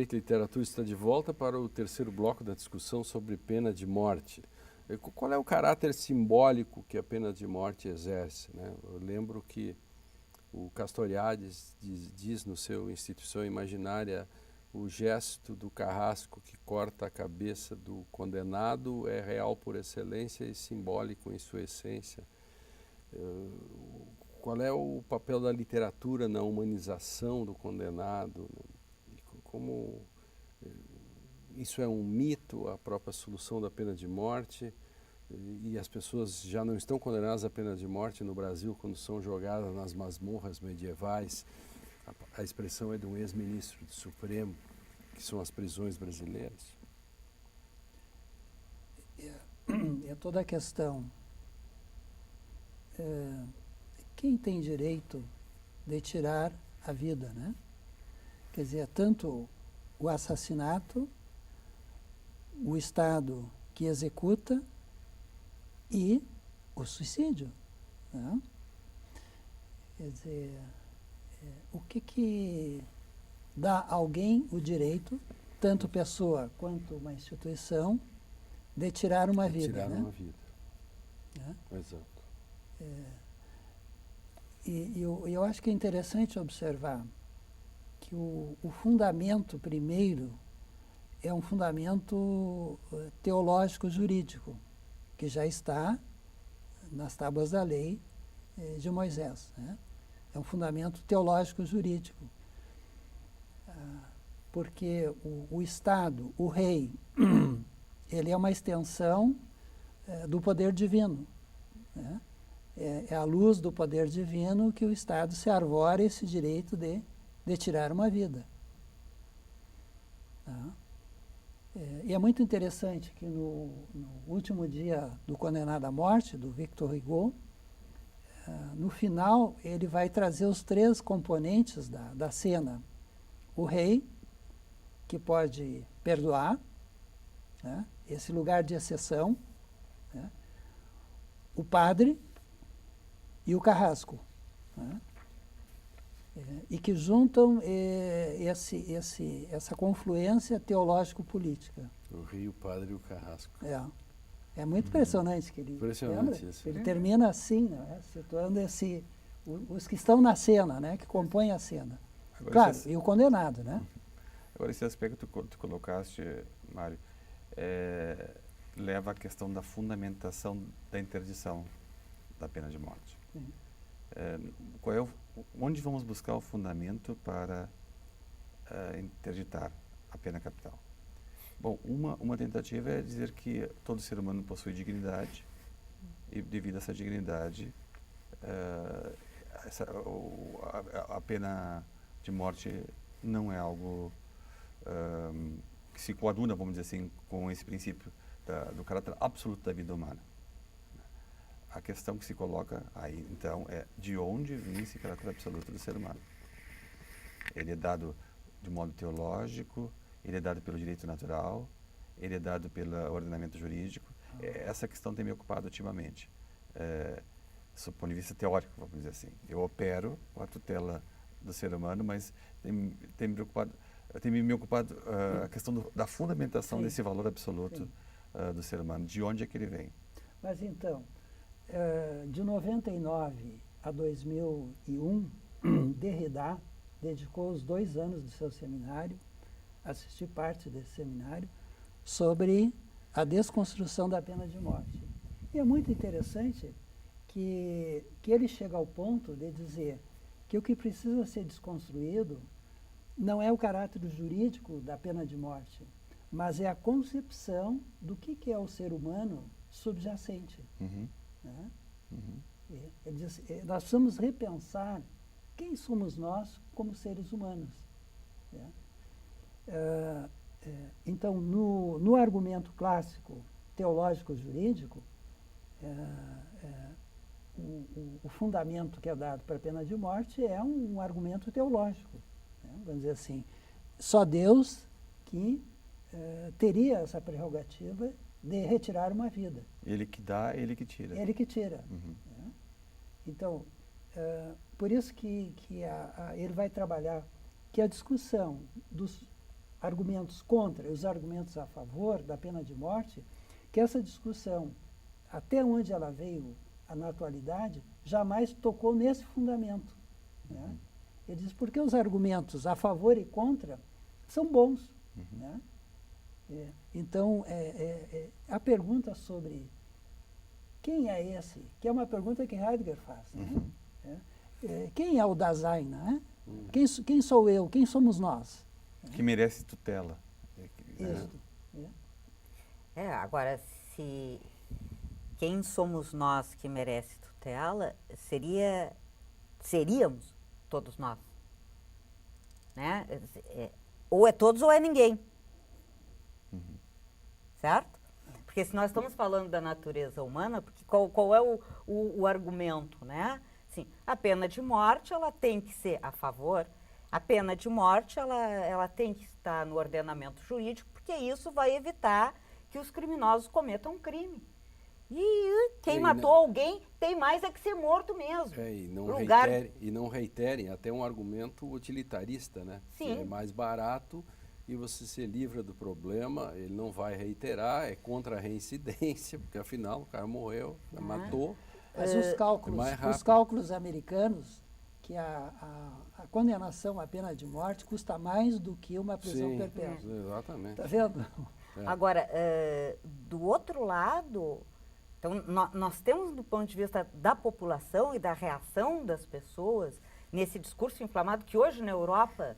Direito e Literatura está de volta para o terceiro bloco da discussão sobre pena de morte. Qual é o caráter simbólico que a pena de morte exerce, né? Eu lembro que o Castoriadis diz no seu Instituição Imaginária: o gesto do carrasco que corta a cabeça do condenado é real por excelência e simbólico em sua essência. Qual é o papel da literatura na humanização do condenado, né? Como isso é um mito, a própria solução da pena de morte, e as pessoas já não estão condenadas à pena de morte no Brasil quando são jogadas nas masmorras medievais. A expressão é de um ex-ministro do Supremo, que são as prisões brasileiras. É toda a questão. Quem tem direito de tirar a vida, né? Quer dizer, tanto o assassinato, o Estado que executa e o suicídio, né? Quer dizer, o que dá a alguém o direito, tanto pessoa quanto uma instituição, de tirar uma vida, Tirar né? uma vida. Né? Exato. E eu acho que é interessante observar que o fundamento primeiro é um fundamento teológico-jurídico, que já está nas tábuas da lei de Moisés, né? É um fundamento teológico-jurídico. Porque o Estado, o rei, ele é uma extensão do poder divino, né? É à luz do poder divino que o Estado se arvora esse direito de tirar uma vida. Tá? E é muito interessante que no último dia do condenado à morte, do Victor Hugo, no final ele vai trazer os três componentes da cena. O rei, que pode perdoar, né? Esse lugar de exceção, né? O padre e o carrasco, né? E que juntam essa confluência teológico-política. O Rio, o Padre e o Carrasco. É muito impressionante que ele, impressionante isso. Ele termina assim, né? Situando os que estão na cena, né? Que compõem a cena. Agora, claro, e o condenado, né? Agora, esse aspecto que tu colocaste, Mário, leva à questão da fundamentação da interdição da pena de morte. Onde vamos buscar o fundamento para interditar a pena capital? Bom, uma tentativa é dizer que todo ser humano possui dignidade e, devido a essa dignidade, a pena de morte não é algo que se coaduna, vamos dizer assim, com esse princípio do caráter absoluto da vida humana. A questão que se coloca aí, então, é de onde vem esse caráter absoluto do ser humano. Ele é dado de modo teológico, ele é dado pelo direito natural, ele é dado pelo ordenamento jurídico. Essa questão tem me ocupado ultimamente. Do ponto de vista teórico, vamos dizer assim. Eu opero com a tutela do ser humano, mas tem me ocupado a questão da fundamentação desse valor absoluto do ser humano. De onde é que ele vem? Mas então, de 99 a 2001, Derrida dedicou os 2 anos do seu seminário, assisti parte desse seminário, sobre a desconstrução da pena de morte. E é muito interessante que ele chega ao ponto de dizer que o que precisa ser desconstruído não é o caráter jurídico da pena de morte, mas é a concepção do que é o ser humano subjacente. Uhum. Né? Uhum. Ele diz, nós precisamos repensar quem somos nós como seres humanos. Né? Então, no argumento clássico teológico-jurídico, o fundamento que é dado para a pena de morte é um argumento teológico. Né? Vamos dizer assim, só Deus que teria essa prerrogativa de retirar uma vida. Ele que dá, ele que tira. Ele que tira. Uhum. Né? Então, por isso que ele vai trabalhar que a discussão argumentos contra e os argumentos a favor da pena de morte, que essa discussão, até onde ela veio na atualidade, jamais tocou nesse fundamento. Né? Ele diz porque os argumentos a favor e contra são bons. Né? Então, a pergunta sobre quem é esse, que é uma pergunta que Heidegger faz. Né? Quem é o Dasein? Né? Quem sou eu? Quem somos nós? Que merece tutela. Isso. Agora, se quem somos nós que merece tutela, seríamos todos nós. Né? Ou é todos ou é ninguém. Certo? Porque se nós estamos falando da natureza humana, porque qual é o argumento, né? Assim, a pena de morte, ela tem que ser a favor. A pena de morte, ela tem que estar no ordenamento jurídico, porque isso vai evitar que os criminosos cometam um crime. E quem matou alguém tem mais é que ser morto mesmo. E não reiterem, até um argumento utilitarista, né? Sim. Que é mais barato e você se livra do problema, ele não vai reiterar, é contra a reincidência, porque afinal o cara morreu, matou. Mas os cálculos americanos, que a condenação à pena de morte custa mais do que uma prisão perpétua. Exatamente. Está vendo? Agora, do outro lado, então, nós temos, do ponto de vista da população e da reação das pessoas, nesse discurso inflamado que hoje na Europa,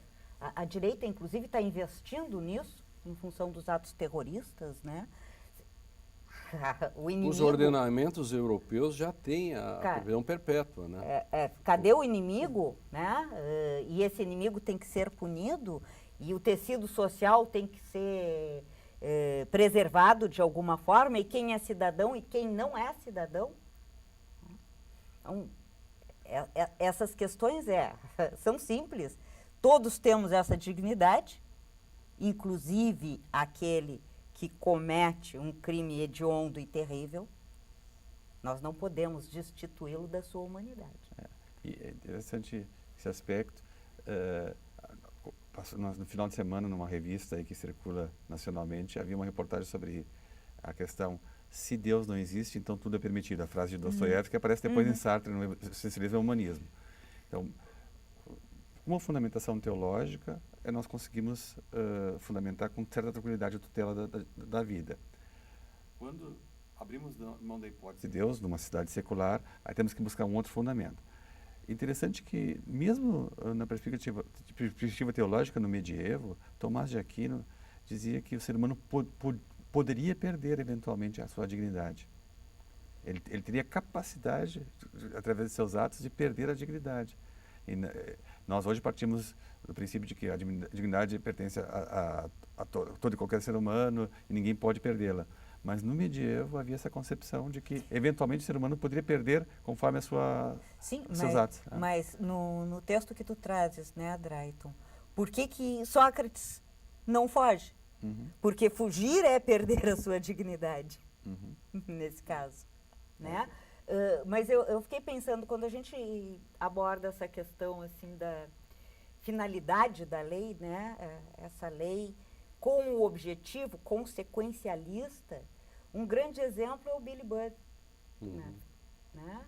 a direita, inclusive, está investindo nisso, em função dos atos terroristas, né? O inimigo, os ordenamentos europeus já têm a prisão perpétua, né? Cadê o inimigo, né? E esse inimigo tem que ser punido e o tecido social tem que ser preservado de alguma forma, e quem é cidadão e quem não é cidadão. Então, essas questões são simples. Todos temos essa dignidade, inclusive aquele que comete um crime hediondo e terrível. Nós não podemos destituí-lo da sua humanidade. E é interessante esse aspecto. No final de semana, numa revista aí que circula nacionalmente, havia uma reportagem sobre a questão: se Deus não existe, então tudo é permitido. A frase de Dostoiévski que aparece depois em Sartre, no Existencialismo e Humanismo. Então, com uma fundamentação teológica, nós conseguimos fundamentar com certa tranquilidade a tutela da vida. Quando abrimos mão da hipótese de Deus, numa cidade secular, aí temos que buscar um outro fundamento. Interessante que, mesmo na perspectiva teológica no medievo, Tomás de Aquino dizia que o ser humano poderia perder eventualmente a sua dignidade. Ele teria capacidade, através de seus atos, de perder a dignidade. E nós hoje partimos do princípio de que a dignidade pertence a todo e qualquer ser humano e ninguém pode perdê-la. Mas no medievo havia essa concepção de que, eventualmente, o ser humano poderia perder conforme seus atos. Mas no texto que tu trazes, né, Drayton, por que Sócrates não foge? Porque fugir é perder a sua dignidade, nesse caso. Né? Mas eu fiquei pensando, quando a gente aborda essa questão assim, da finalidade da lei, né, essa lei com o objetivo consequencialista, um grande exemplo é o Billy Budd. Né?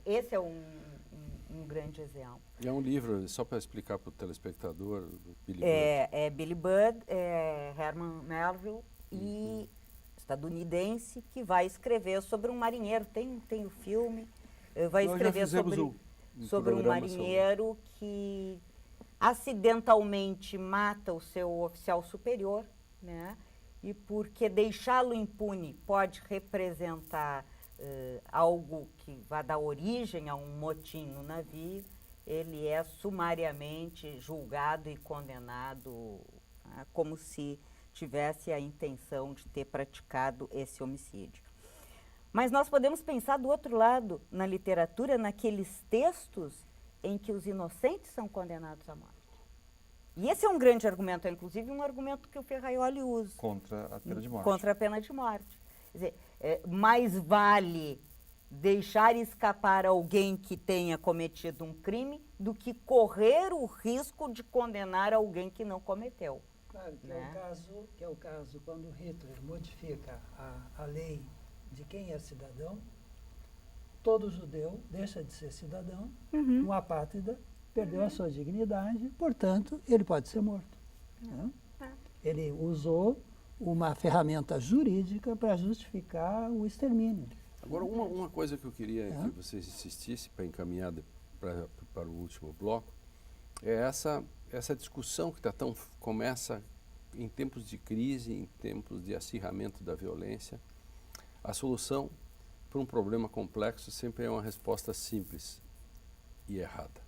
Esse é um grande exemplo. E é um livro, só para explicar para o telespectador, Billy Budd. É Billy Budd, Herman Melville, e estadunidense, que vai escrever sobre um marinheiro, tem o filme, vai escrever sobre um marinheiro que acidentalmente mata o seu oficial superior, né? E porque deixá-lo impune pode representar algo que vai dar origem a um motim no navio, ele é sumariamente julgado e condenado, né, como se tivesse a intenção de ter praticado esse homicídio. Mas nós podemos pensar do outro lado, na literatura, naqueles textos em que os inocentes são condenados à morte. E esse é um grande argumento, é inclusive um argumento que o Ferraioli usa. Contra a pena de morte. Contra a pena de morte. Quer dizer, mais vale deixar escapar alguém que tenha cometido um crime do que correr o risco de condenar alguém que não cometeu. Claro, que, né? que é o caso quando Hitler modifica a lei de quem é cidadão, todo judeu deixa de ser cidadão, um apátrida, perdeu a sua dignidade, portanto, ele pode ser morto. Né? Ele usou uma ferramenta jurídica para justificar o extermínio. Agora, uma coisa que eu queria que vocês insistissem para encaminhar para o último bloco é essa discussão que começa em tempos de crise, em tempos de acirramento da violência. A solução para um problema complexo sempre é uma resposta simples e errada.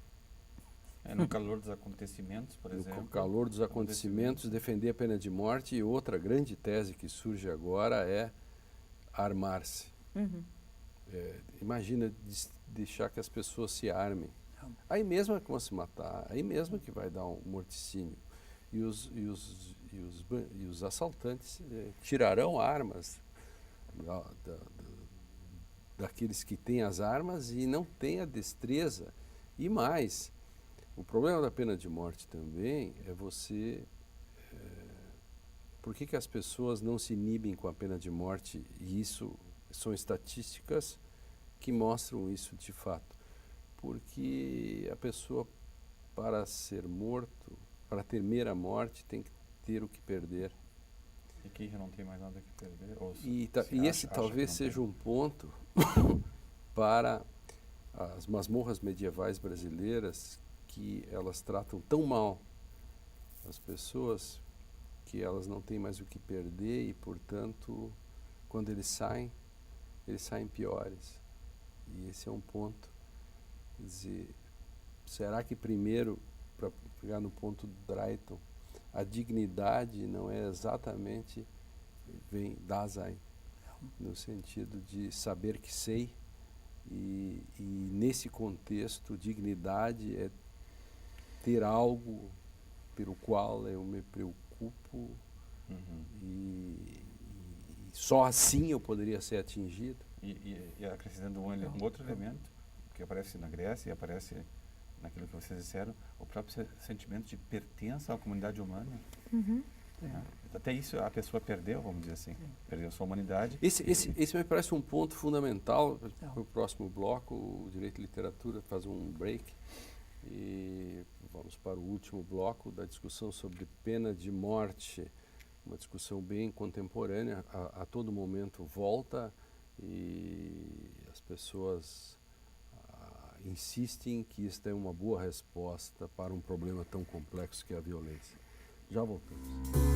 No calor dos acontecimentos, por exemplo. No calor dos acontecimentos, defender a pena de morte. E outra grande tese que surge agora é armar-se. Imagina deixar que as pessoas se armem. Aí mesmo é que vão se matar, aí mesmo que vai dar um morticínio. E os assaltantes tirarão armas daqueles que têm as armas e não têm a destreza. E mais, o problema da pena de morte também é por que as pessoas não se inibem com a pena de morte? E isso são estatísticas que mostram isso de fato. Porque a pessoa, para ser morto, para temer a morte, tem que ter o que perder. E quem já não tem mais nada que perder? E esse talvez seja um ponto para as masmorras medievais brasileiras, que elas tratam tão mal as pessoas que elas não têm mais o que perder e, portanto, quando eles saem piores. E esse é um ponto. Quer dizer, será que primeiro, para pegar no ponto do Drayton, a dignidade não é exatamente, vem Dasein, no sentido de saber que sei, e nesse contexto, dignidade é ter algo pelo qual eu me preocupo e só assim eu poderia ser atingido. E acrescentando um outro elemento que aparece na Grécia e aparece naquilo que vocês disseram, o próprio sentimento de pertença à comunidade humana. Até isso a pessoa perdeu, vamos dizer assim, perdeu sua humanidade. Esse me parece um ponto fundamental para o próximo bloco. O Direito e Literatura faz um break e vamos para o último bloco da discussão sobre pena de morte, uma discussão bem contemporânea, a todo momento volta e as pessoas insistem que isso é uma boa resposta para um problema tão complexo que é a violência. Já voltamos.